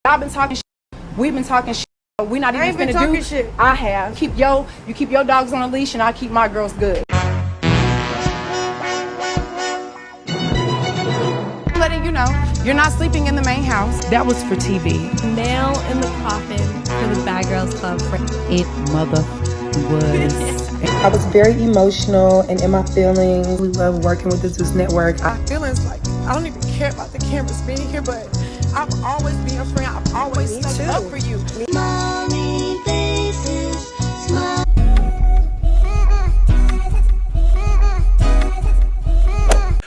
I've been talking shit. We've been talking shit. We're not even finna do shit. I have. You keep your dogs on a leash and I keep my girls good. Letting you know, you're not sleeping in the main house. That was for TV. Nail in the coffin for the Bad Girls Club. It mother was. I was very emotional and in my feelings. We love working with this network. My feelings, like, I don't even care about the cameras being here, but I've always been your friend. I've always stuck up for you. Mommy faces, smile.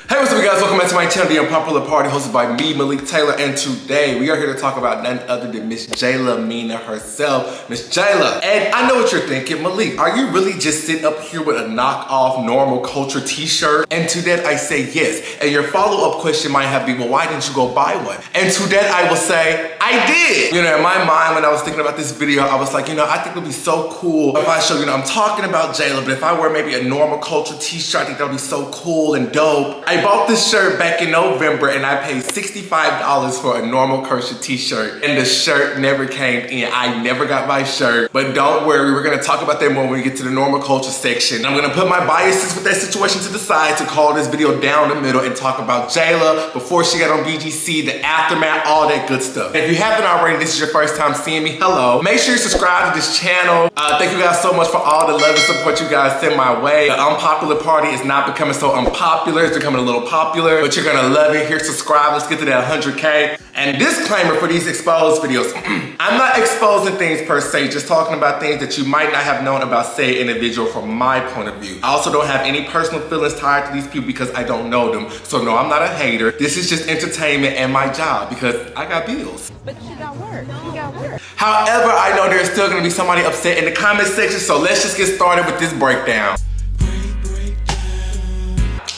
Hey, what's up, guys? Welcome back to my channel, The Unpopular Party, hosted by me, Malik Taylor, and today we are here to talk about none other than Miss JELA Mina herself, Miss JELA. And I know what you're thinking, Malik, are you really just sitting up here with a knockoff normal culture t-shirt? And to that I say yes. And your follow-up question might have been, well, why didn't you go buy one? And to that I will say, I did. You know, in my mind, when I was thinking about this video, I was like, you know, I think it would be so cool if I show, you know, I'm talking about JELA, but if I wear maybe a normal culture t-shirt, I think that would be so cool and dope. I bought this shirt back in November and I paid $65 for a normal culture t-shirt, and the shirt never came in. I never got my shirt, but don't worry, we're gonna talk about that more when we get to the normal culture section. I'm gonna put my biases with that situation to the side to call this video down the middle and talk about JELA before she got on BGC, the aftermath, all that good stuff. If you haven't already, this is your first time seeing me, hello. Make sure you subscribe to this channel. Thank you guys so much for all the love and support you guys send my way. The Unpopular Party is not becoming so unpopular, it's becoming a little popular, but you're gonna love it. Here, subscribe, let's get to that 100K. And disclaimer for these exposed videos, I'm not exposing things per se, just talking about things that you might not have known about said individual from my point of view. I also don't have any personal feelings tied to these people because I don't know them. So no, I'm not a hater. This is just entertainment and my job because I got bills. But you got work. You got work. However, I know there's still gonna be somebody upset in the comment section, so let's just get started with this breakdown.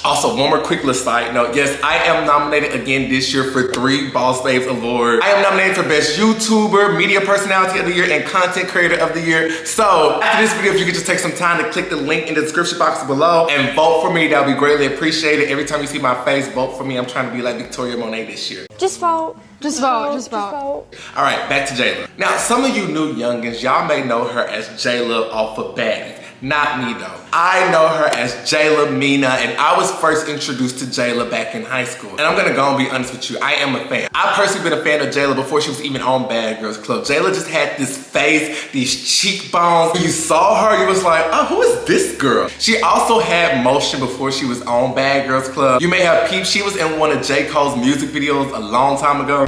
Also, one more quick little side note. Yes, I am nominated again this year for 3 Boss Babes Awards. I am nominated for Best YouTuber, Media Personality of the Year, and Content Creator of the Year. So, after this video, if you could just take some time to click the link in the description box below and vote for me, that would be greatly appreciated. Every time you see my face, vote for me. I'm trying to be like Victoria Monet this year. Just vote. Just vote. All right, back to JELA. Now, some of you new youngins, y'all may know her as JELA off of Baddies. Not me though. I know her as JELA Mina, and I was first introduced to JELA back in high school. And I'm gonna go and be honest with you, I am a fan. I've personally been a fan of JELA before she was even on Bad Girls Club. JELA just had this face, these cheekbones. When you saw her, you was like, oh, who is this girl? She also had motion before she was on Bad Girls Club. You may have peeped, she was in one of J. Cole's music videos a long time ago.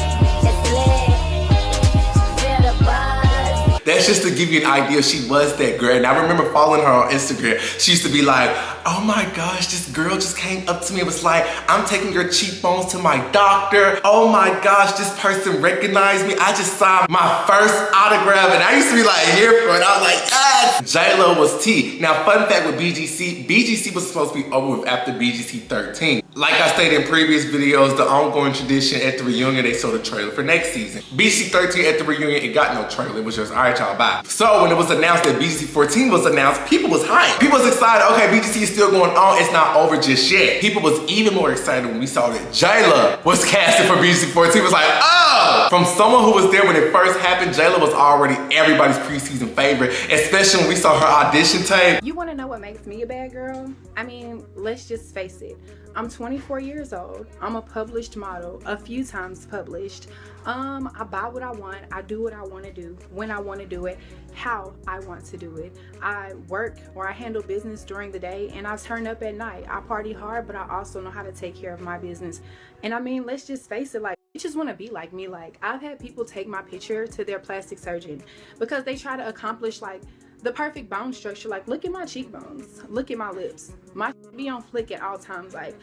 That's just to give you an idea, she was that girl. And I remember following her on Instagram. She used to be like, oh my gosh, this girl just came up to me and was like, I'm taking your cheekbones to my doctor. Oh my gosh, this person recognized me. I just signed my first autograph, and I used to be like here for it. I was like, yes! JELA was T. Now, fun fact with BGC was supposed to be over with after BGC 13. Like I stated in previous videos, the ongoing tradition at the reunion, they sold a trailer for next season. BGC 13 at the reunion, it got no trailer. It was just, all right, y'all, bye. So when it was announced that BGC 14 was announced, people was hyped. People was excited, okay, BGC is still going on, it's not over just yet. People was even more excited when we saw that JELA was casted for BGC 14. It was like, oh! From someone who was there when it first happened, JELA was already everybody's preseason favorite, especially when we saw her audition tape. You wanna know what makes me a bad girl? I mean, let's just face it. I'm 24 years old. I'm a published model, a few times published. I buy what I want. I do what I want to do, when I want to do it, how I want to do it. I work or I handle business during the day, and I turn up at night. I party hard, but I also know how to take care of my business. And I mean, let's just face it, like, you just want to be like me. Like, I've had people take my picture to their plastic surgeon because they try to accomplish like the perfect bone structure. Like, look at my cheekbones, look at my lips, my be on flick at all times. Like,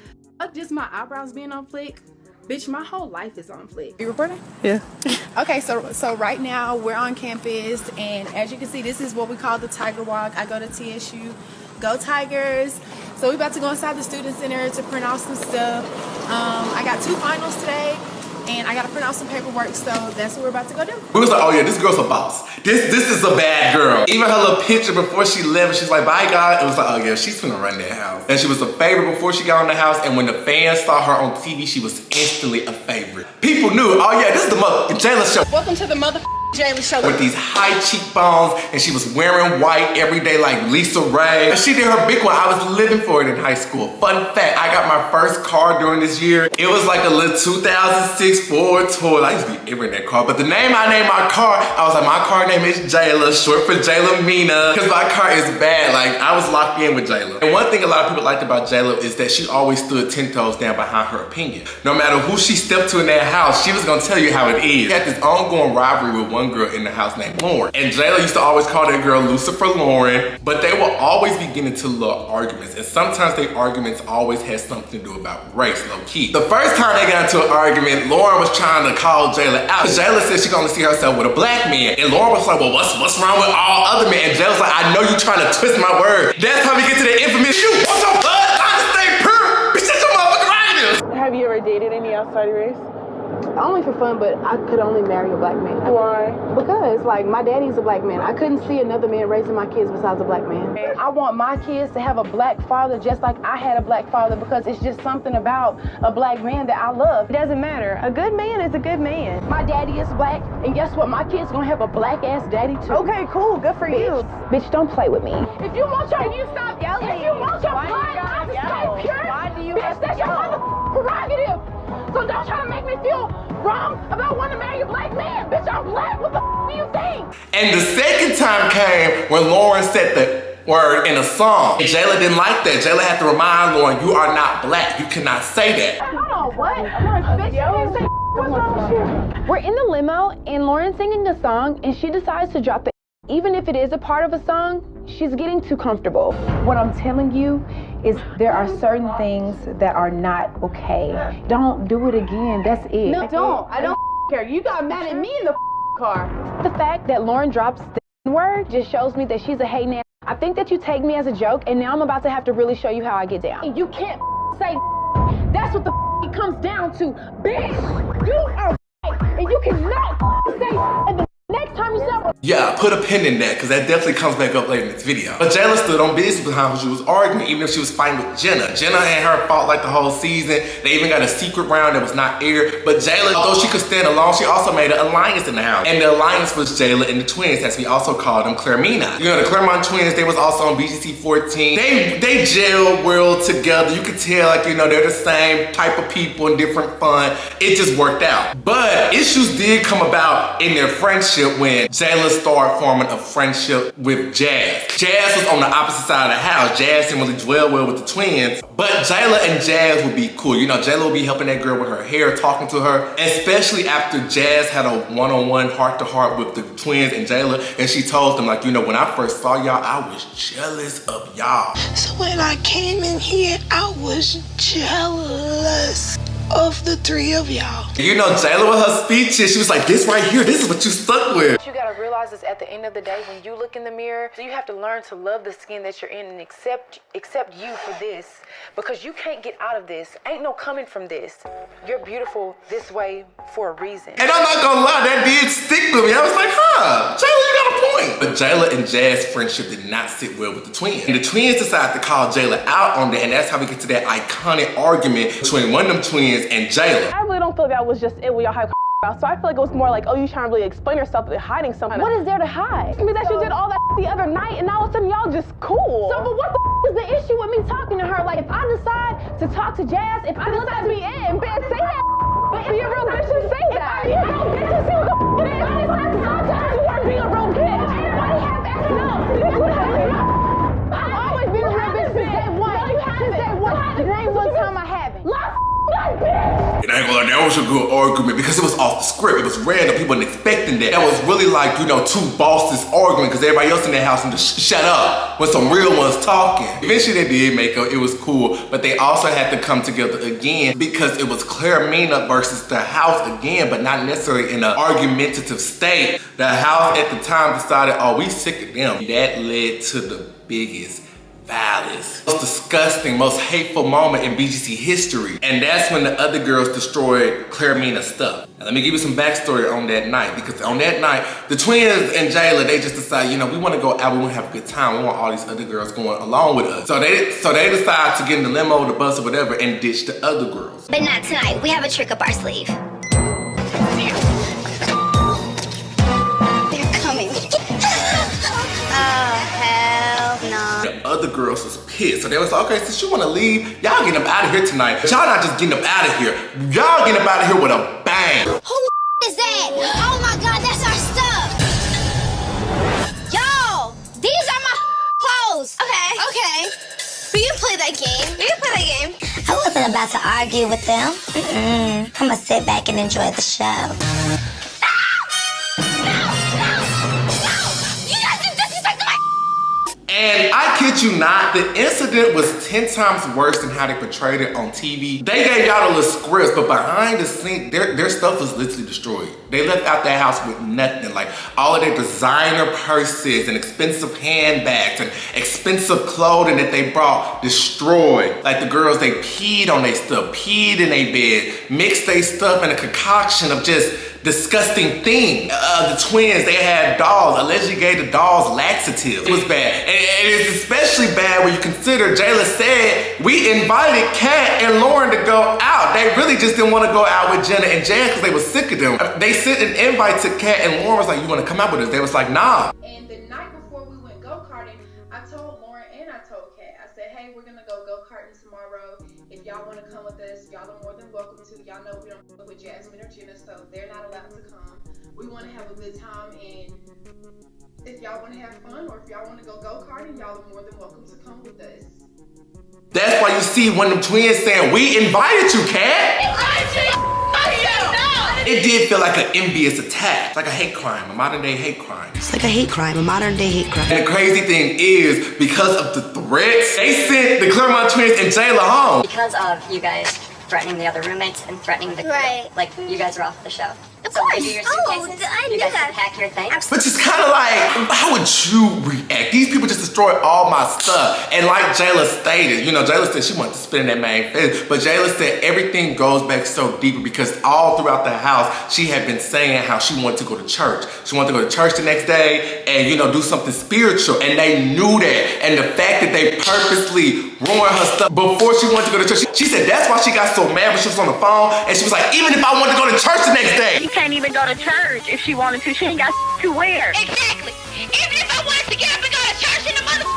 just my eyebrows being on flick, bitch, my whole life is on flick. You recording? Yeah. Okay, so right now we're on campus, and as you can see, this is what we call the Tiger Walk. I go to TSU. Go Tigers. So we're about to go inside the Student Center to print off some stuff. I got 2 finals today, and I gotta print out some paperwork, so that's what we're about to go do. We was like, oh yeah, this girl's a boss. This is a bad girl. Even her little picture before she left, she's like, bye God. It was like, oh yeah, she's finna run that house. And she was a favorite before she got on the house, and when the fans saw her on TV, she was instantly a favorite. People knew, oh yeah, this is the JELA show. Welcome to the JELA show. With these high cheekbones, and she was wearing white every day like Lisa Ray. She did her big one. I was living for it in high school. Fun fact, I got my first car during this year. It was like a little 2006 Ford Tour. I used to be ever in that car, but the name I named my car, I was like, my car name is JELA, short for JELA Mina, because my car is bad. Like, I was locked in with JELA. And one thing a lot of people liked about JELA is that she always stood 10 toes down behind her opinion. No matter who she stepped to in that house, she was gonna tell you how it is. She had this ongoing rivalry with one girl in the house named Lauren. And JELA used to always call that girl Lucifer Lauren, but they will always be getting into little arguments. And sometimes their arguments always had something to do about race, low key. The first time they got into an argument, Lauren was trying to call JELA out. JELA said she can only see herself with a black man. And Lauren was like, well, what's wrong with all other men? And JELA's like, I know you trying to twist my word. That's how we get to the infamous, you want your blood? Time to stay pure. Bitch, that's your motherfucking right. Have you ever dated any outside race? Only for fun, but I could only marry a black man. Why? Because, like, my daddy's a black man. I couldn't see another man raising my kids besides a black man. I want my kids to have a black father just like I had a black father, because it's just something about a black man that I love. It doesn't matter. A good man is a good man. My daddy is black, and guess what? My kids gonna have a black-ass daddy, too. Okay, cool. Good for you. Bitch, don't play with me. If you want your, Can you stop yelling? if you want your Why you blood gotta to yell? stay pure, Why do you bitch, have to that's your yell? prerogative. So don't try to make me feel wrong about wanting to marry a black man. Bitch, I'm black. What the do you think? And the second time came when Lauren said the word in a song. And JELA didn't like that. JELA had to remind Lauren, you are not black. You cannot say that. Hold on, what? Bitch, you can't say what's wrong with you? We're in the limo, and Lauren's singing a song, and she decides to drop the even if it is a part of a song, she's getting too comfortable. What I'm telling you is there are certain things that are not okay. Don't do it again, that's it. No, don't. I don't care. You got mad at me in the car. The fact that Lauren drops the word just shows me that she's a hating ass. I think that you take me as a joke, and now I'm about to have to really show you how I get down. You can't say that's what the it comes down to. Bitch, you are and you cannot say and the next time you say yeah, put a pin in that, because that definitely comes back up later in this video. But JELA stood on business behind who she was arguing, even if she was fighting with Jenna. Jenna and her fought like the whole season. They even got a secret round that was not aired. But JELA, although she could stand alone, she also made an alliance in the house. And the alliance was JELA and the twins, as we also called them Claremina. You know, the Claremont twins, they was also on BGC 14. They gel well together. You could tell, like, you know, they're the same type of people and different fun. It just worked out. But issues did come about in their friendship when JELA started forming a friendship with Jazz. Jazz was on the opposite side of the house. Jazz didn't really dwell well with the twins, but JELA and Jazz would be cool. You know, JELA would be helping that girl with her hair, talking to her, especially after Jazz had a one-on-one heart-to-heart with the twins and JELA, and she told them, like, you know, when I first saw y'all, I was jealous of y'all. So when I came in here, I was jealous of the three of y'all. You know, JELA with her speeches, she was like, this right here, this is what you stuck with. You gotta realize is at the end of the day, when you look in the mirror, you have to learn to love the skin that you're in and accept you for this, because you can't get out of this. Ain't no coming from this. You're beautiful this way for a reason. And I'm not gonna lie, that did stick with me. I was like, huh, JELA, you got a point. But JELA and Jazz's friendship did not sit well with the twins. And the twins decided to call JELA out on that, and that's how we get to that iconic argument between one of them twins and JELA. I really don't feel that was just it we all had about. So I feel like it was more like, oh, you trying to really explain yourself, but hiding something. What is there to hide? I mean, that you did all that the other night, and all of a sudden y'all just cool. So, but what the is the issue with me talking to her? Like, if I decide to talk to Jazz, if I decide to be in, bitch, say that. Be a real bitch and say that. If I be a real bitch and see what the it is. If I decide to talk to her, you weren't being a real bitch. Everybody have acting up. I've always been a real bitch since day one. No, you haven't. Since day one. Name one time I haven't. And I ain't gonna lie, that was a good argument because it was off the script. It was random. People weren't expecting that. That was really like, you know, two bosses arguing because everybody else in that house and just shut up when some real ones talking. Eventually they did make up. It was cool. But they also had to come together again because it was Claremina versus the house again, but not necessarily in an argumentative state. The house at the time decided, oh, we sick of them. That led to the biggest vilest, most disgusting, most hateful moment in BGC history. And that's when the other girls destroyed Claremina's stuff. Now let me give you some backstory on that night, because on that night, the twins and JELA, they just decided, you know, we want to go out, we want to have a good time, we want all these other girls going along with us. So they decide to get in the limo, the bus, or whatever, and ditch the other girls. But not tonight. We have a trick up our sleeve. They're coming. Oh, hell no. The other girls was pissed. So they was like, okay, since you want to leave, y'all getting up out of here tonight. But y'all not just getting up out of here. Y'all getting up out of here with a bang. Who is that? Oh my God, that's our stuff. Yo, these are my clothes. Okay. We can play that game. I wasn't about to argue with them. I'm gonna sit back and enjoy the show. And I kid you not, the incident was 10 times worse than how they portrayed it on TV. They gave y'all the little scripts, but behind the scenes, their stuff was literally destroyed. They left out that house with nothing. Like all of their designer purses and expensive handbags and expensive clothing that they brought destroyed. Like the girls, they peed on their stuff, peed in their bed, mixed their stuff in a concoction of just disgusting thing. The twins, they had dolls, allegedly gave the dolls laxatives. It was bad. And it's especially bad when you consider JELA said, we invited Kat and Lauren to go out. They really just didn't want to go out with Jenna and Jan because they were sick of them. They sent an invite to Kat and Lauren was like, you want to come out with us? They was like, nah. And the night before we went go-karting, I told Lauren and I told Kat, I said, hey, we're gonna go go-karting tomorrow. If y'all want to come with us, y'all are more than welcome to. Y'all know we don't go with Jasmine or Jenna, so they're not allowed to come. We want to have a good time, and if y'all want to have fun or if y'all want to go go-karting, y'all are more than welcome to come with us. That's why you see one of them twins saying, we invited you, Kat. It did feel like an envious attack. It's like a hate crime, a modern day hate crime. It's like a hate crime, a modern day hate crime. And the crazy thing is, because of the threats, they sent the Claremont twins and JELA home. Because of you guys threatening the other roommates and threatening the like you guys are off the show. Of so course. you do your suitcases, you guys can pack your things. But it's kind of like, how would you react? These people just destroyed all my stuff. And like JELA stated, you know, JELA said she wanted to spit in that man's face, but JELA said everything goes back so deeper because all throughout the house, she had been saying how she wanted to go to church. She wanted to go to church the next day and, you know, do something spiritual. And they knew that. And the fact that they purposely ruined her stuff before she wanted to go to church, she said that's why she got so mad when she was on the phone. And she was like, even if I wanted to go to church the next day, She can't even go to church if she wanted to. She ain't got to wear. Exactly. Even if I wanted to get up and go to church in the morning.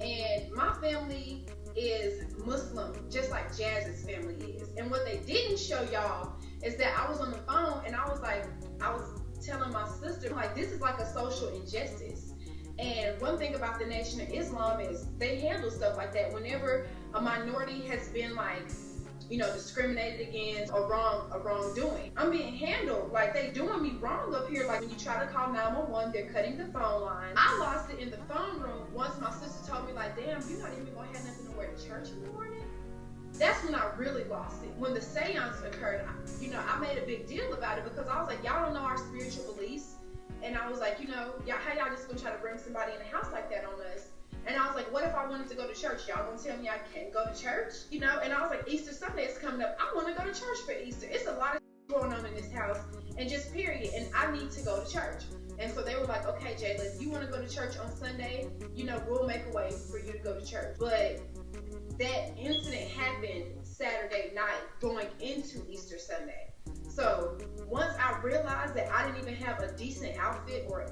And my family is Muslim, just like Jazz's family is. And what they didn't show y'all is that I was on the phone and I was telling my sister, like, this is like a social injustice. And one thing about the Nation of Islam is they handle stuff like that. Whenever a minority has been like, you know, discriminated against or wrongdoing, I'm being handled like they doing me wrong up here. Like when you try to call 911, they're cutting the phone line. I lost it in the phone room once my sister told me like, damn, you're not even gonna have nothing to wear to church in the morning. That's when I really lost it. When the seance occurred, I made a big deal about it because I was like, y'all don't know our spiritual beliefs. And I was like, how y'all just gonna try to bring somebody in the house like that on us? And I was like, what if I wanted to go to church? Y'all gonna tell me I can't go to church? And I was like, Easter Sunday is coming up. I want to go to church for Easter. It's a lot of going on in this house, and just period. And I need to go to church. And so they were like, okay, JELA, if you want to go to church on Sunday, we'll make a way for you to go to church. But that incident happened Saturday night going into Easter Sunday. So once I realized that I didn't even have a decent outfit or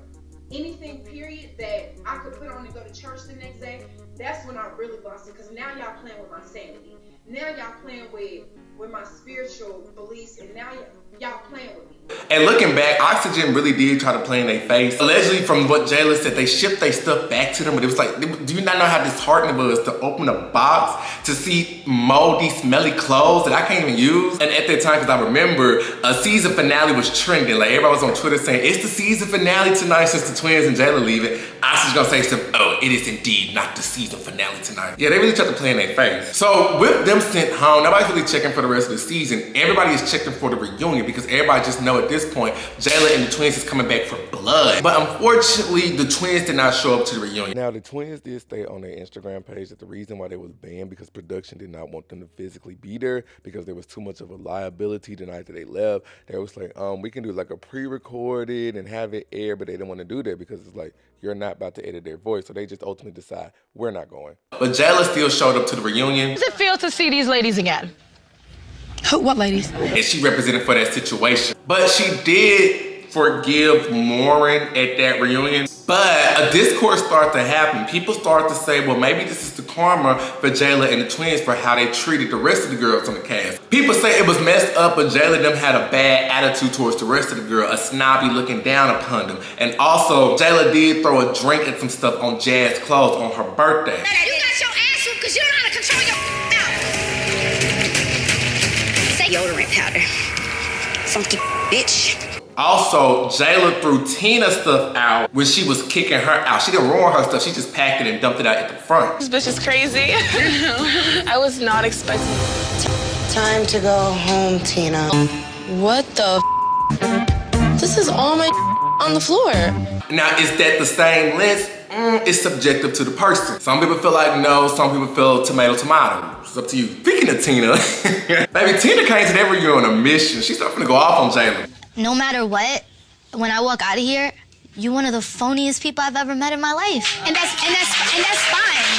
anything period that I could put on to go to church the next day, that's when I really lost it, because now y'all playing with my sanity. Now y'all playing with my spiritual beliefs, and now y'all playing with me. And looking back, Oxygen really did try to play in their face. Allegedly, from what JELA said, they shipped their stuff back to them, but it was like, do you not know how disheartening it was to open a box to see moldy, smelly clothes that I can't even use? And at that time, because I remember, a season finale was trending. Like, everybody was on Twitter saying, it's the season finale tonight since the twins and JELA leave it. Oxygen's gonna say something, oh, it is indeed not the season finale tonight. Yeah, they really tried to play in their face. So with them sent home, nobody's really checking for the rest of the season, everybody is checking for the reunion because everybody just know at this point, JELA and the twins is coming back for blood. But unfortunately, the twins did not show up to the reunion. Now, the twins did state on their Instagram page that the reason why they was banned because production did not want them to physically be there because there was too much of a liability the night that they left. They was like, we can do like a pre-recorded and have it air, but they didn't want to do that because it's like, you're not about to edit their voice. So they just ultimately decide, we're not going. But JELA still showed up to the reunion. How does it feel to see these ladies again? What ladies? And she represented for that situation. But she did forgive Lauren at that reunion. But a discourse started to happen. People started to say, well, maybe this is the karma for JELA and the twins for how they treated the rest of the girls on the cast. People say it was messed up, but JELA and them had a bad attitude towards the rest of the girl, a snobby looking down upon them. And also, JELA did throw a drink and some stuff on Jazz's clothes on her birthday. You got your ass whooped because you don't know how to control your mouth. Say deodorant powder. Funky bitch. Also, JELA threw Tina stuff out when she was kicking her out. She didn't ruin her stuff, she just packed it and dumped it out at the front. This bitch is crazy. I was not expecting. Time to go home, Tina. What the This is all my on the floor. Now, is that the same list? It's subjective to the person. Some people feel like no, some people feel tomato. It's up to you. Speaking of Tina, baby, Tina came to that reunion on a mission. She's starting to go off on JELA. No matter what, when I walk out of here, you're one of the phoniest people I've ever met in my life. And that's fine.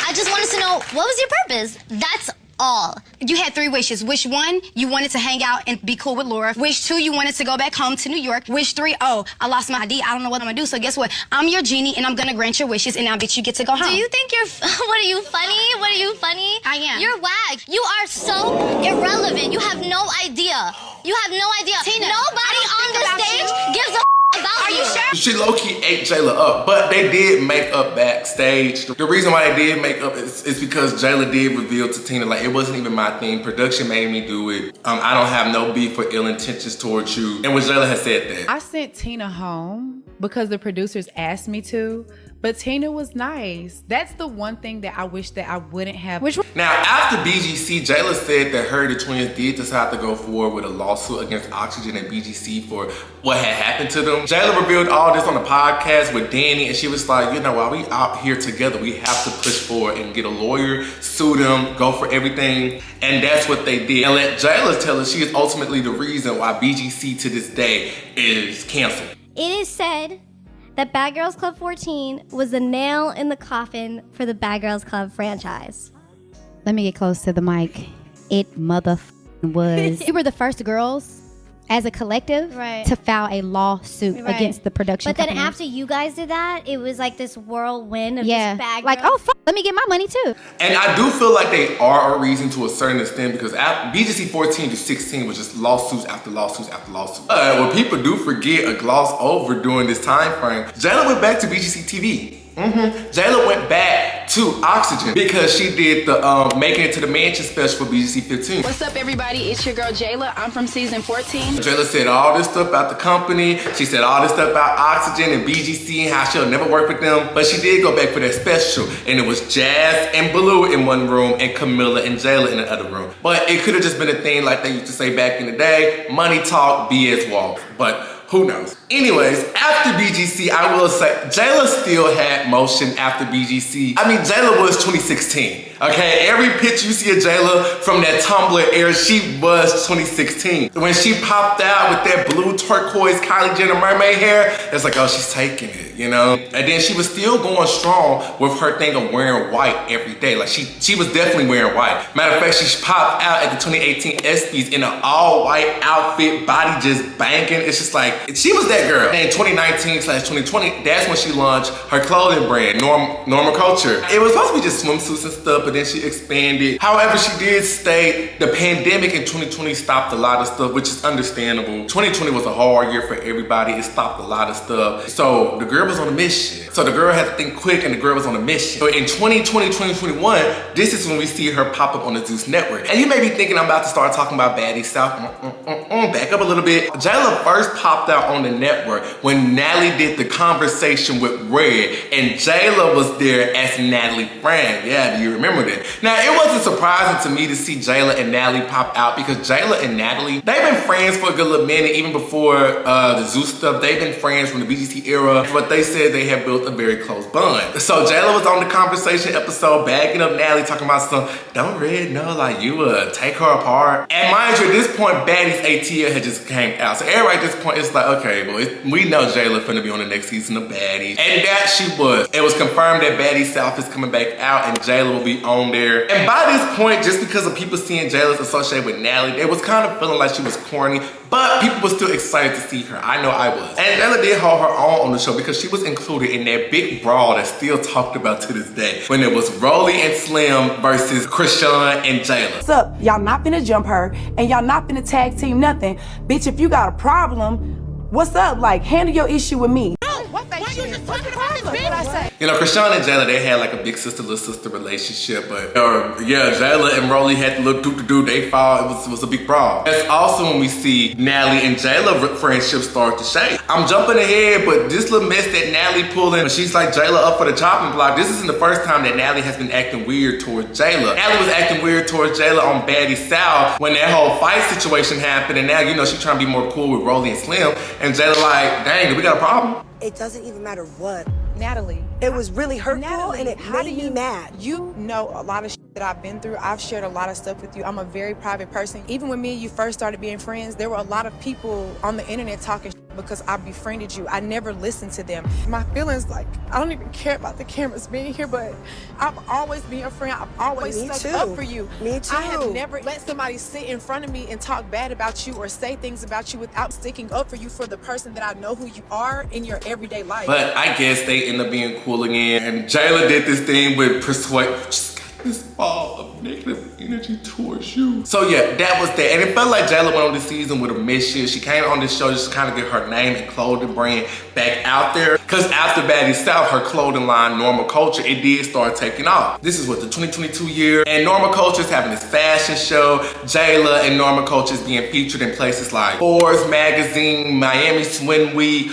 I just wanted to know, what was your purpose? That's all. You had 3 wishes. Wish 1, you wanted to hang out and be cool with Laura. Wish 2, you wanted to go back home to New York. Wish 3, oh, I lost my ID. I don't know what I'm gonna do. So guess what? I'm your genie and I'm gonna grant your wishes and now bitch you get to go home. Do you think you're, what are you funny? What are you funny? I am. You're whack. You are so irrelevant. You have no idea. You have no idea. Tina, nobody on the stage gives a about Are you sure? She low-key ate JELA up, but they did make up backstage. The reason why they did make up is because JELA did reveal to Tina, like, it wasn't even my thing. Production made me do it. I don't have no beef or ill intentions towards you. And when JELA has said that. I sent Tina home because the producers asked me to, but Tina was nice. That's the one thing that I wish that I wouldn't have. Now, after BGC, JELA said that her and the twins did decide to go forward with a lawsuit against Oxygen and BGC for what had happened to them. JELA revealed all this on the podcast with Danny, and she was like, you know, while we out here together, we have to push forward and get a lawyer, sue them, go for everything. And that's what they did. And let JELA tell us she is ultimately the reason why BGC to this day is canceled. It is said that Bad Girls Club 14 was the nail in the coffin for the Bad Girls Club franchise. Let me get close to the mic. It motherfucking was. We were the first girls as a collective to file a lawsuit against the production But then company. after you guys did that, it was like this whirlwind of just Bad like, Girls. oh, fuck, let me get my money too. And I do feel like they are a reason to a certain extent because BGC 14 to 16 was just lawsuits after lawsuits after lawsuits. What people do forget or gloss over during this time frame, JELA went back to BGC TV. JELA went back to Oxygen because she did the Making It to the Mansion special for BGC 15. What's up, everybody? It's your girl JELA. I'm from season 14. JELA said all this stuff about the company. She said all this stuff about Oxygen and BGC and how she'll never work with them. But she did go back for that special. And it was Jazz and Blue in one room and Camilla and JELA in the other room. But it could have just been a thing like they used to say back in the day, money talk, BS walk. But who knows? Anyways, after BGC, I will say, JELA still had motion after BGC. I mean, JELA was 2016, okay? Every picture you see of JELA from that Tumblr era, she was 2016. When she popped out with that blue turquoise Kylie Jenner mermaid hair, it's like, oh, she's taking it, you know? And then she was still going strong with her thing of wearing white every day. Like, she was definitely wearing white. Matter of fact, she popped out at the 2018 ESPYs in an all-white outfit, body just banging. It's just like, she was that girl. And in 2019/2020, that's when she launched her clothing brand, Normal Culture. It was supposed to be just swimsuits and stuff, but then she expanded. However, she did state the pandemic in 2020 stopped a lot of stuff, which is understandable. 2020 was a hard year for everybody. It stopped a lot of stuff. So the girl was on a mission. So the girl had to think quick and the girl was on a mission. So in 2020, 2021, this is when we see her pop up on the Zeus Network. And you may be thinking I'm about to start talking about Baddie South. Back up a little bit. JELA first popped out on the network when Natalie did the conversation with Red and JELA was there as Natalie's friend. Yeah, do you remember that? Now, it wasn't surprising to me to see JELA and Natalie pop out because JELA and Natalie, they've been friends for a good little minute, even before the Zeus stuff. They've been friends from the BGT era, but they said they have built a very close bond. So JELA was on the conversation episode bagging up Natalie, talking about something, don't Red know, like you would take her apart. And mind you, at this point, Baddies ATL had just came out. So everybody at this point, it's like, okay, well, we know JELA finna be on the next season of Baddies. And that she was. It was confirmed that Baddies South is coming back out and JELA will be on there. And by this point, just because of people seeing JELA associated with Natalie, they was kind of feeling like she was corny, but people were still excited to see her. I know I was. And JELA did hold her own on the show because she was included in that big brawl that's still talked about to this day when it was Rolly and Slim versus Krishan and JELA. What's up? Y'all not finna jump her and y'all not finna tag team nothing. Bitch, if you got a problem, what's up? Like, handle your issue with me. You know, Krishan and JELA, they had like a big sister, little sister relationship, but yeah, JELA and Rolly had to look do they fought. It was a big brawl. That's also when we see Natalie and JELA friendship start to shake. I'm jumping ahead, but this little mess that Natalie pulling, when she's like JELA up for the chopping block, this isn't the first time that Natalie has been acting weird towards JELA. Natalie was acting weird towards JELA on Baddies South when that whole fight situation happened, and now, you know, she's trying to be more cool with Rolly and Slim, and JELA like, dang, do we got a problem? It doesn't even matter what. Natalie. It was really hurtful and it made me mad. You know a lot of shit that I've been through. I've shared a lot of stuff with you. I'm a very private person. Even when me and you first started being friends, there were a lot of people on the internet talking shit because I befriended you. I never listened to them. My feelings, like, I don't even care about the cameras being here, but I've always been your friend. I've always stuck up for you. Me too. I have never let somebody sit in front of me and talk bad about you or say things about you without sticking up for you for the person that I know who you are in your everyday life. But I guess they end up being cool again. And JELA did this thing with persuade. Just got this ball of negative energy towards you. So yeah, that was that. And it felt like JELA went on this season with a mission. She came on this show just to kind of get her name and clothing brand back out there. Because after Baddies South, her clothing line, Normal Culture, it did start taking off. This is what, the 2022 year. And Normal Culture is having this fashion show. JELA and Normal Culture is being featured in places like Forbes magazine, Miami Swim Week,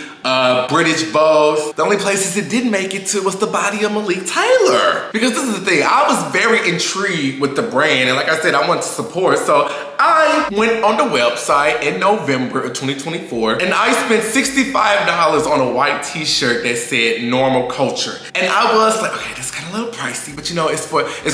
British Vogue. The only places it didn't make it to was the body of Malik Taylor. Because this is the thing, I was very intrigued with the brand, and like I said, I wanted to support, so I went on the website in November of 2024, and I spent $65 on a white t-shirt that said Normal Culture. And I was like, okay, that's kind of a little pricey, but you know, it's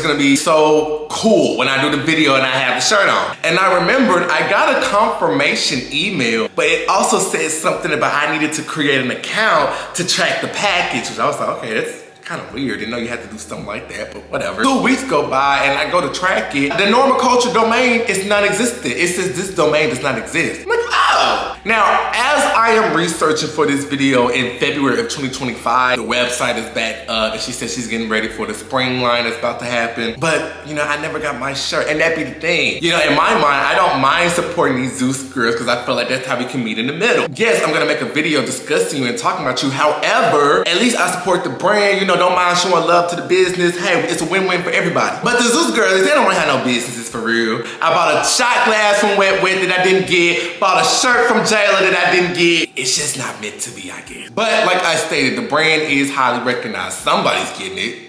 gonna be so cool when I do the video and I have the shirt on. And I remembered I got a confirmation email, but it also said something about I needed to create an account to track the package, which I was like, okay, that's kind of weird. Didn't know you had to do something like that, but whatever. 2 weeks go by and I go to track it. The Normal Culture domain is non-existent. It says this domain does not exist. I'm like, oh. Now, as I am researching for this video in February of 2025, the website is back up and she said she's getting ready for the spring line that's about to happen. But, you know, I never got my shirt, and that be the thing. You know, in my mind, I don't mind supporting these Zeus girls because I feel like that's how we can meet in the middle. Yes, I'm gonna make a video discussing you and talking about you. However, at least I support the brand, you know, don't mind showing love to the business. Hey, it's a win-win for everybody. But the Zeus girls, they don't want to have no businesses for real. I bought a shot glass from Wet Wet that I didn't get, bought a shirt from JELA that I didn't get. It's just not meant to be, I guess. But like I stated, the brand is highly recognized. Somebody's getting it.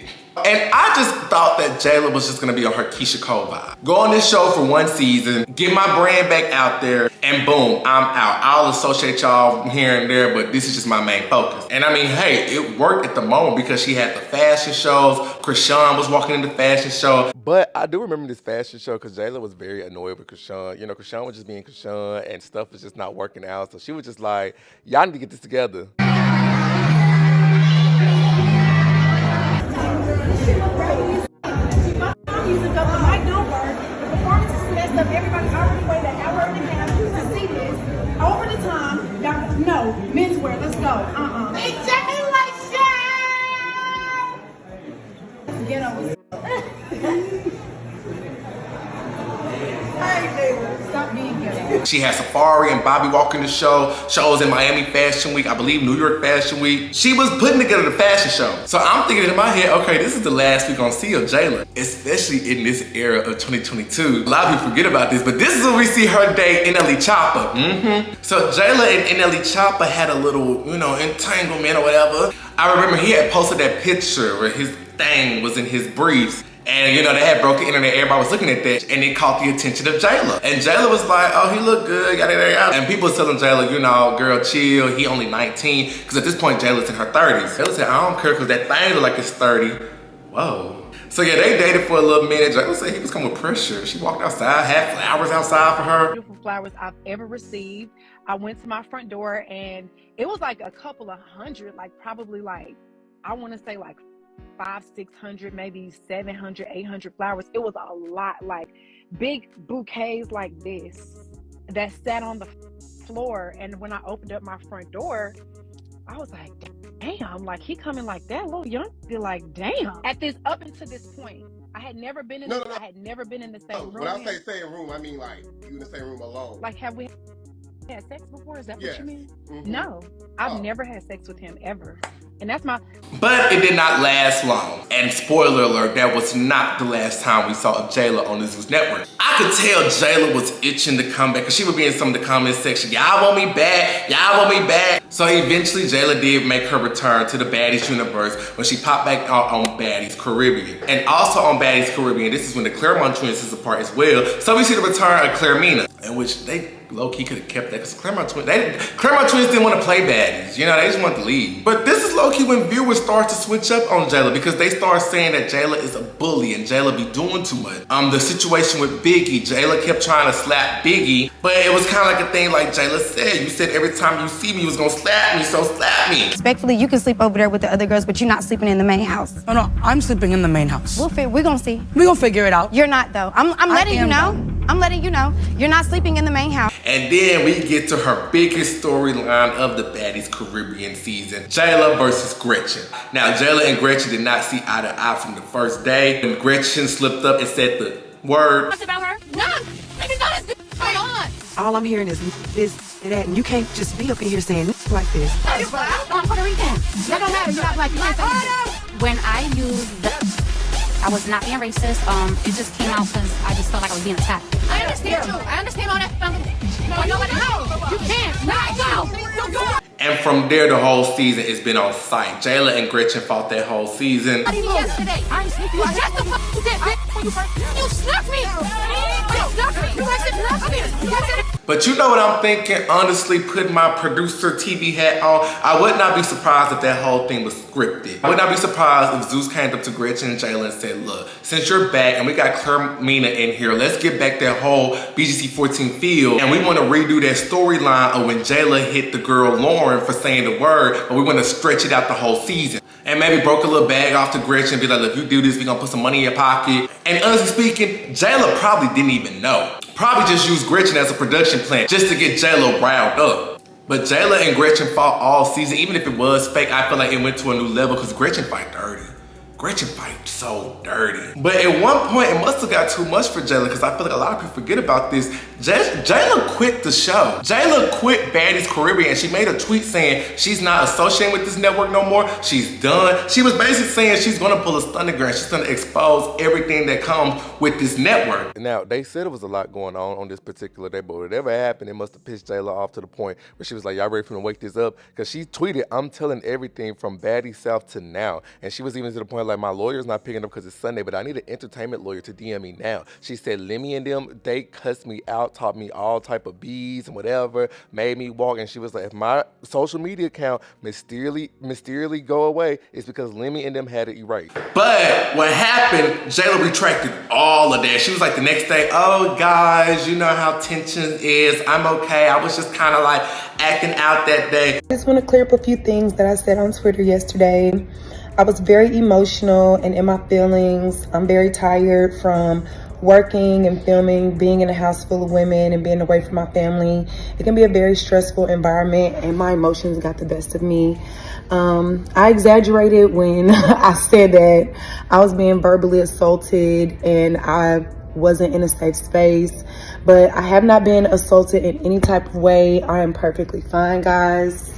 And I just thought that JELA was just gonna be on her Keisha Cole vibe. Go on this show for 1 season, get my brand back out there, and boom, I'm out. I'll associate y'all here and there, but this is just my main focus. And I mean, hey, it worked at the moment because she had the fashion shows. Krishan was walking in the fashion show. But I do remember this fashion show because JELA was very annoyed with Krishan. You know, Krishan was just being Krishan and stuff was just not working out. So she was just like, y'all need to get this together. Everybody's already waited an hour and a half to see this. Over the time, no, menswear, let's go. It's JELA. Get over it. Hey, neighbor, stop being ghetto. She had Safari and Bobby walking the shows in Miami Fashion Week, I believe New York Fashion Week. She was putting together the fashion show. So I'm thinking in my head, okay, this is the last we're gonna see of JELA, especially in this era of 2022. A lot of people forget about this, but this is when we see her date NLE Choppa. So JELA and NLE Choppa had a little, entanglement or whatever. I remember he had posted that picture where his thing was in his briefs. And they had broken internet, everybody was looking at that, and it caught the attention of JELA. And JELA was like, oh, he look good, yada, yada, yada. And people was telling JELA, girl, chill, he only 19. Because at this point, JELA's in her 30s. JELA said, I don't care, because that thing look like it's 30. Whoa. So yeah, they dated for a little minute. JELA said he was coming with pressure. She walked outside, had flowers outside for her. Beautiful flowers I've ever received. I went to my front door, and it was like a couple of hundred, like probably like, I want to say like 500, 600, maybe 700, 800 flowers. It was a lot, like big bouquets like this that sat on the floor. And when I opened up my front door, I was like, damn, like he coming like that, little young, like damn. Up until this point, I had never been in I had never been in the same room. When I say same room, I mean like you in the same room alone. Like, have we had sex before? Is that what you mean? Mm-hmm. No, I've never had sex with him ever. And that's my... But it did not last long. And spoiler alert, that was not the last time we saw JELA on the Zeus Network. I could tell JELA was itching to come back, because she would be in some of the comment section. Y'all want me back? Y'all want me back? So eventually JELA did make her return to the Baddies universe when she popped back out on Baddies Caribbean. And also on Baddies Caribbean, this is when the Claremont twins is a part as well. So we see the return of Claire Mina, in which they low-key could have kept that, because Claremont twins didn't want to play baddies. They just wanted to leave. But this is low-key when viewers start to switch up on JELA, because they start saying that JELA is a bully and JELA be doing too much. The situation with Biggie, JELA kept trying to slap Biggie, but it was kind of like a thing like JELA said. You said every time you see me, you was gonna slap me, so slap me. Respectfully, you can sleep over there with the other girls, but you're not sleeping in the main house. Oh no, I'm sleeping in the main house. We're gonna see. We're gonna figure it out. You're not though. I'm letting you know. I'm letting you know. You're not sleeping in the main house. And then we get to her biggest storyline of the Baddies Caribbean season, JELA versus Gretchen. Now, JELA and Gretchen did not see eye to eye from the first day. When Gretchen slipped up and said the word. What's about her? No! Maybe not as going on! All I'm hearing is this and that, and you can't just be up in here saying this like this. You're black? I'm Puerto Rican. That don't matter, you're not black. When I used I was not being racist. It just came out because I just felt like I was being attacked. I understand you. I understand all that. No, you can't. No. And from there, the whole season has been on site. JELA and Gretchen fought that whole season. Yesterday, I ain't sneak you. Shut the fuck you did, bitch. You snuck me. You snuck me. You snuck me. But you know what I'm thinking? Honestly, putting my producer TV hat on, I would not be surprised if that whole thing was scripted. I would not be surprised if Zeus came up to Gretchen and JELA and said, look, since you're back and we got Claire Mina in here, let's get back that whole BGC 14 feel. And we want to redo that storyline of when JELA hit the girl Lauren for saying the word, but we want to stretch it out the whole season. And maybe broke a little bag off to Gretchen and be like, if you do this, we're gonna put some money in your pocket. And honestly speaking, JELA probably didn't even know. Probably just used Gretchen as a production plan just to get JELA riled up. But JELA and Gretchen fought all season. Even if it was fake, I feel like it went to a new level because Gretchen fight dirty. Gretchen fight so dirty. But at one point, it must have got too much for JELA because I feel like a lot of people forget about this. JELA quit the show. JELA quit Baddies Caribbean and she made a tweet saying she's not associating with this network no more. She's done. She was basically saying she's gonna pull a stunning girl. She's gonna expose everything that comes with this network. Now, they said it was a lot going on this particular day, but whatever happened, it must have pissed JELA off to the point where she was like, y'all ready for me to wake this up? Because she tweeted, I'm telling everything from Baddies South to now. And she was even to the point like, my lawyer's not picking up because it's Sunday, but I need an entertainment lawyer to DM me now. She said, Lemmy and them, they cussed me out, taught me all type of B's and whatever, made me walk. And she was like, if my social media account mysteriously go away, it's because Lemmy and them had it erased. But what happened, JELA retracted all of that. She was like the next day, oh guys, you know how tension is. I'm okay. I was just kind of like acting out that day. I just want to clear up a few things that I said on Twitter yesterday. I was very emotional and in my feelings. I'm very tired from working and filming, being in a house full of women and being away from my family. It can be a very stressful environment and my emotions got the best of me. I exaggerated when I said that I was being verbally assaulted and I wasn't in a safe space. But I have not been assaulted in any type of way. I am perfectly fine, guys.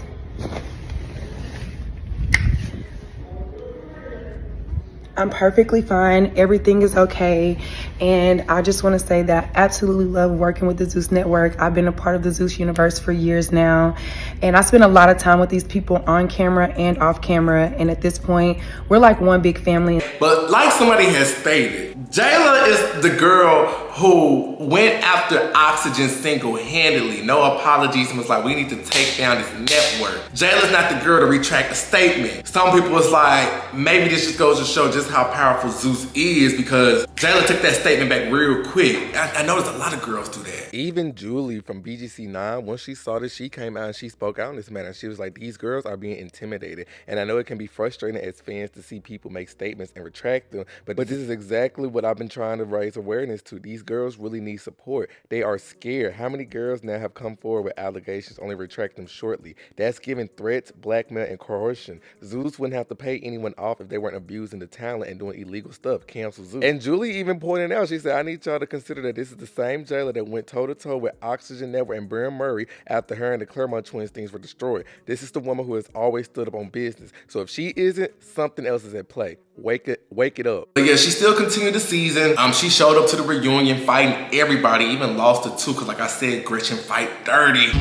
I'm perfectly fine. Everything is okay. And I just want to say that I absolutely love working with the Zeus Network. I've been a part of the Zeus universe for years now. And I spend a lot of time with these people on camera and off camera. And at this point, we're like one big family. But like somebody has stated, JELA is the girl who went after Oxygen single-handedly. No apologies, and was like, we need to take down this network. JELA's not the girl to retract a statement. Some people was like, maybe this just goes to show just how powerful Zeus is, because JELA took that statement back real quick. I noticed a lot of girls do that. Even Julie from BGC9, once she saw this, she came out and she spoke out on this matter. She was like, these girls are being intimidated. And I know it can be frustrating as fans to see people make statements and retract them, but this is exactly what I've been trying to raise awareness to. These girls really need support. They are scared. How many girls now have come forward with allegations, only retract them shortly? That's giving threats, blackmail, and coercion. Zeus wouldn't have to pay anyone off if they weren't abusing the talent and doing illegal stuff. Cancel Zeus. And Julie even pointed out, she said, I need y'all to consider that this is the same JELA that went toe-to-toe with Oxygen Network and Brian Murray after her and the Claremont twins things were destroyed. This is the woman who has always stood up on business. So if she isn't, something else is at play. Wake it up. But yeah, she still continued the season. She showed up to the reunion fighting everybody, even lost it too, because like I said, Gretchen fight dirty.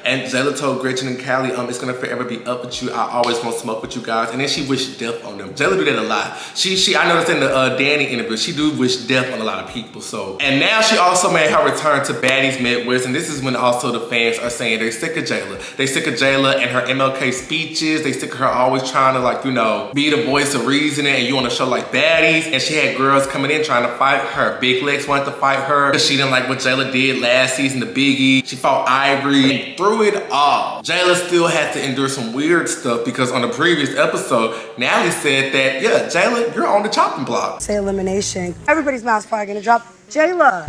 And JELA told Gretchen and Callie, it's gonna forever be up with you. I always want to smoke with you guys. And then she wished death on them. JELA do that a lot. I noticed in the Danny interview, she do wish death on a lot of people. So, and now she also made her return to Baddies Midwest, and this is when also the fans are saying they're sick of JELA. They sick of JELA and her MLK speeches. They sick of her always trying to, like, you know, be the voice of reasoning, and you on a show like Baddies. And she had girls coming in trying to fight her. Big Legs wanted to fight her because she didn't like what JELA did last season, the Biggie. She fought Ivory. And through it all, JELA still had to endure some weird stuff, because on the previous episode, Natalie said that, yeah, JELA, you're on the chopping block. Say elimination. Everybody's mouth's probably gonna drop. JELA.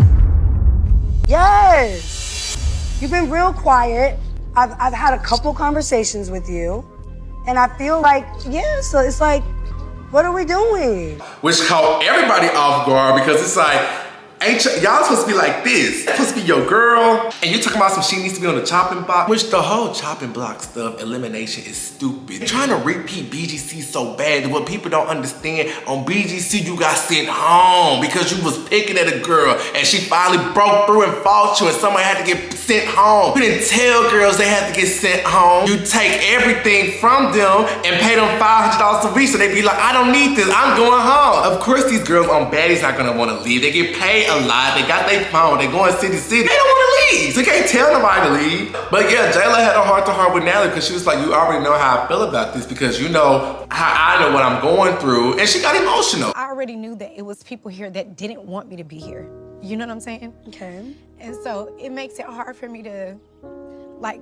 Yes. You've been real quiet. I've had a couple conversations with you, and I feel like, yeah, so it's like, what are we doing? Which caught everybody off guard, because it's like, ain't y'all supposed to be like this? Supposed to be your girl, and you talking about some she needs to be on the chopping block, which the whole chopping block stuff, elimination, is stupid. Trying to repeat BGC so bad, what people don't understand, on BGC you got sent home because you was picking at a girl and she finally broke through and fought you and somebody had to get sent home. You didn't tell girls they had to get sent home. You take everything from them and pay them $500 a week, so they be like, I don't need this, I'm going home. Of course these girls on Baddies not gonna wanna leave. They get paid a lot, they got their phone, they going city to city. They don't wanna leave, so you can't tell nobody to leave. But yeah, JELA had a heart-to-heart with Natalie, because she was like, you already know how I feel about this, because you know how I know what I'm going through, and she got emotional. I already knew that it was people here that didn't want me to be here. You know what I'm saying? Okay. And so it makes it hard for me to, like,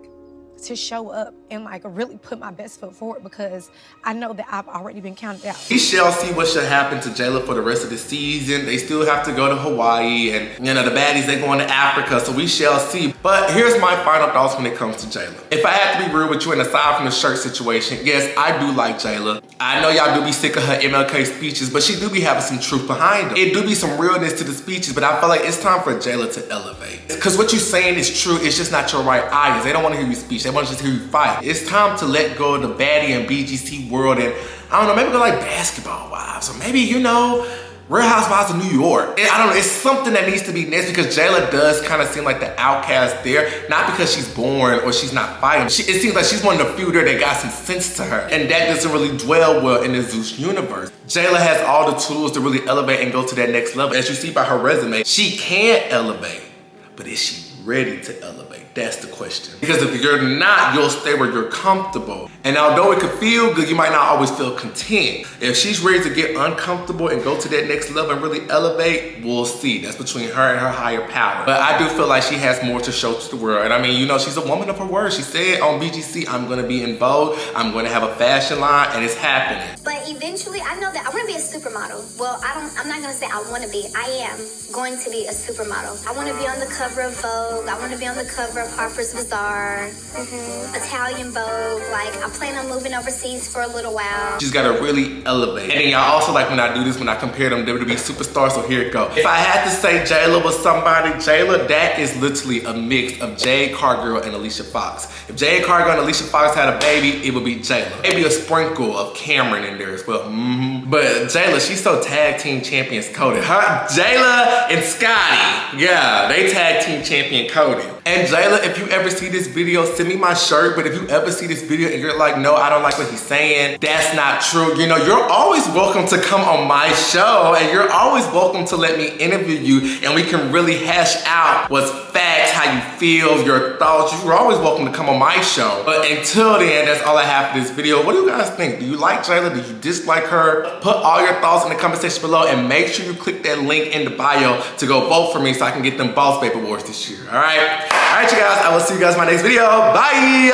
to show up and like really put my best foot forward, because I know that I've already been counted out. We shall see what should happen to JELA for the rest of the season. They still have to go to Hawaii, and you know, the Baddies, they going to Africa, so we shall see. But here's my final thoughts when it comes to JELA. If I had to be real with you, and aside from the shirt situation, yes, I do like JELA. I know y'all do be sick of her MLK speeches, but she do be having some truth behind them. It do be some realness to the speeches, but I feel like it's time for JELA to elevate. Because what you're saying is true, it's just not your right audience. They don't want to hear you speak, they want to just hear you fight. It's time to let go of the baddie and BGC world, and I don't know, maybe go like Basketball Wives, or maybe, you know, Real Housewives of New York. I don't know, it's something that needs to be next, because JELA does kind of seem like the outcast there, not because she's boring or she's not fighting. It seems like she's one of the few there that got some sense to her, and that doesn't really dwell well in the Zeus universe. JELA has all the tools to really elevate and go to that next level. As you see by her resume, she can elevate, but is she ready to elevate? That's the question. Because if you're not, you'll stay where you're comfortable. And although it could feel good, you might not always feel content. If she's ready to get uncomfortable and go to that next level and really elevate, we'll see. That's between her and her higher power. But I do feel like she has more to show to the world. And I mean, you know, she's a woman of her word. She said on BGC, I'm gonna be in Vogue, I'm gonna have a fashion line, and it's happening. But eventually, I know that I wanna be a supermodel. Well, I'm not gonna say I wanna be, I am going to be a supermodel. I wanna be on the cover of Vogue, I wanna be on the cover of Harper's Bazaar, Italian Vogue. Like, I plan on moving overseas for a little while. She's gotta really elevate. And then y'all also like when I do this, when I compare them WWE superstars, so here it go. If I had to say JELA was somebody, JELA, that is literally a mix of Jade Cargill and Alicia Fox. If Jade Cargill and Alicia Fox had a baby, it would be JELA. Maybe a sprinkle of Cameron in there as well. But JELA, she's so tag team champions coded. JELA and Scotty, yeah, they tag team champion coded. And JELA, if you ever see this video, send me my shirt. But if you ever see this video and you're like, no, I don't like what he's saying, that's not true. You know, you're always welcome to come on my show, and you're always welcome to let me interview you, and we can really hash out what's facts, how you feel, your thoughts. You're always welcome to come on my show. But until then, that's all I have for this video. What do you guys think? Do you like JELA? Do you dislike her? Put all your thoughts in the comment section below, and make sure you click that link in the bio to go vote for me so I can get them Boss Babe Awards this year. All right, you guys, I will see you guys in my next video. Bye.